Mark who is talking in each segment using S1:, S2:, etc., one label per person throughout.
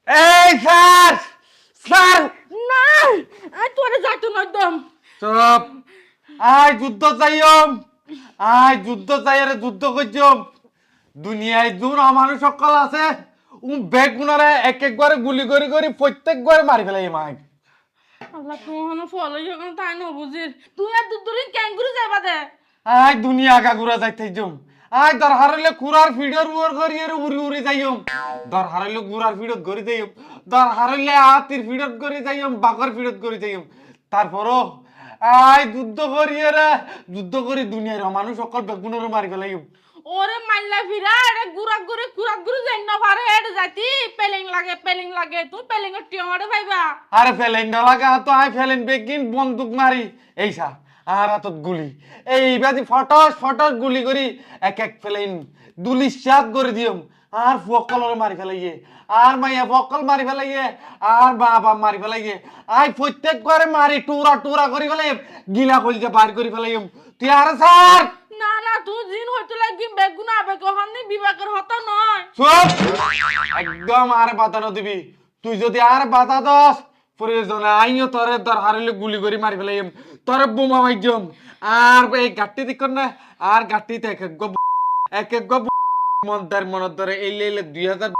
S1: এই sir sir
S2: না I তোরে যাইতো না একদম
S1: চুপ আয় যুদ্ধ চাইম আয় যুদ্ধ চাই রে যুদ্ধ করছম দুনিয়ায় দূর মানুষ সকল আছে বেগুনারে এক একবারে গুলি করে করে প্রত্যেকবার মারি ফেলাই মাই
S2: আল্লাহ কোন ফলো যখন তাই না বুঝির তুই আর দুদিন ক্যাঙ্গুরু যাইবা দে
S1: আয় দুনিয়া গাগুরা যাইতে যাম আয় দর হারাইলে কুরার ফিডর উড় করি রে উড়ি উড়ি যাইম দর হারাইলে কুরার ফিডত করি যাইম দর হারাইলে হাতির ফিডত করি যাইম বাঘর ফিডত করি যাইম তারপরও আয় যুদ্ধ করি রে যুদ্ধ করি দুনিয়ার মানুষ সকল বেগুনের মারি ফেলাইম
S2: ওরে মাইলা ফিরা এটা গুড়া গুড়ে কুরাক গুড়ে যাই না পারে এটা যাইতি পেলিং লাগে তুই পেলিং এর টিয়মারে ভাইবা
S1: আরে ফেলেন না লাগা তো আয় ফেলেন বেগিন বন্দুক মারি এইসা আর হাতত গুলি এইবাদি ফটস ফটস গুলি করি এক এক ফেলেন দুলি সাত করে দিয়ম আর ফকলরে মারি ফেলাইয়ে আর মাইয়া ফকল মারি ফেলাইয়ে আর বাবা মারি ফেলাইয়ে আই প্রত্যেক করে মারি টুরা টুরা করি ফেলাই গিলা কইলতে বার করি ফেলাইম তুই আর স্যার
S2: না না তুই জিন হইতে লাগি বেগুনা আবেগ হননি বিবেকের হতা নয়
S1: চুপ একদম আর বাতানো দিবি তুই যদি আর বাতা দস প্রয়োজনে আইও তোরে দর হারিলে গুলি করে মারি ফেলাইম তোরে বোমা মাইজম আর এই গাট্টি দিকন না আর গাট্টিতে এক এক মন্দার মনত ধরে এলে এলে 2000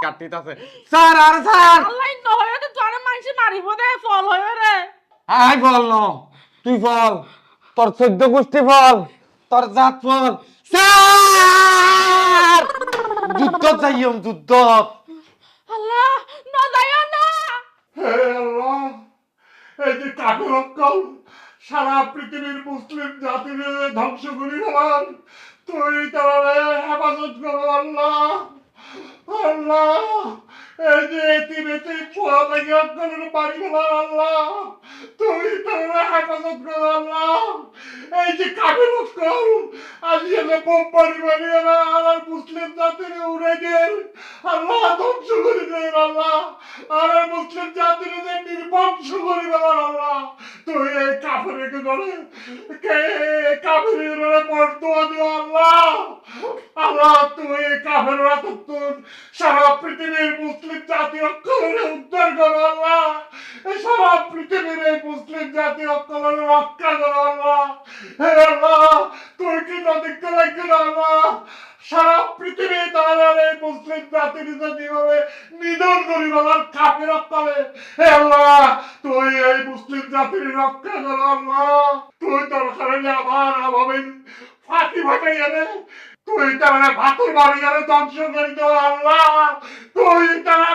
S1: গাট্টিতে আছে স্যার আর স্যার
S2: আল্লাহ নয় তো তোরে মানসি মারিব দে ফল হইবে রে
S1: আই বল ন তুই বল তোর 14 গোষ্ঠী ফল তোর জাত ফল স্যার যুদ্ধ চাইম যুদ্ধ
S2: আল্লাহ না যাইও না
S3: হে আল্লাহ এই যে কাফের অক্কল সারা পৃথিবীর মুসলিম জাতির ধ্বংস করি ফেলার তুই তারা হেফাজত করো আল্লাহ আল্লাহ এই যে এতিমেতে ছোঁয়া লাগে অক্কলের বাড়ি ফেলার আল্লাহ তুই তারা হেফাজত করো আল্লাহ এই যে কাফের অক্কল আজ এলে বোম বাড়ি আর মুসলিম জাতির উড়ে গেল আল্লাহ ধ্বংস করে দেন আল্লাহ আর মুসলিম জাতির যে নির্বংশ করে ফেলার আল্লাহ তুই এই কাফেরকে ধরে কে কাফেরের বর্তমান দিও আল্লাহ আল্লাহ তুই এই কাফের রাততুন সারা পৃথিবীর মুসলিম জাতি অক্ষরের উদ্ধার করো আল্লাহ এই সারা পৃথিবীর এই মুসলিম জাতি অক্ষরের রক্ষা করো আল্লাহ হে আল্লাহ তুই কি নদীকে রাখো আল্লাহ সারা পৃথিবী তারা এই মুসলিম জাতির যেভাবে নিধন করি বলার কাফের অক্ষরে হে আল্লাহ তুই এই মুসলিম জাতির রক্ষা করো আল্লাহ তুই তোর কারণে আমার আভাবেন ফাঁকি ফাটাই আনে তুই তারা ভাতুর বাড়ি ধ্বংস করি তো আল্লাহ তুই তারা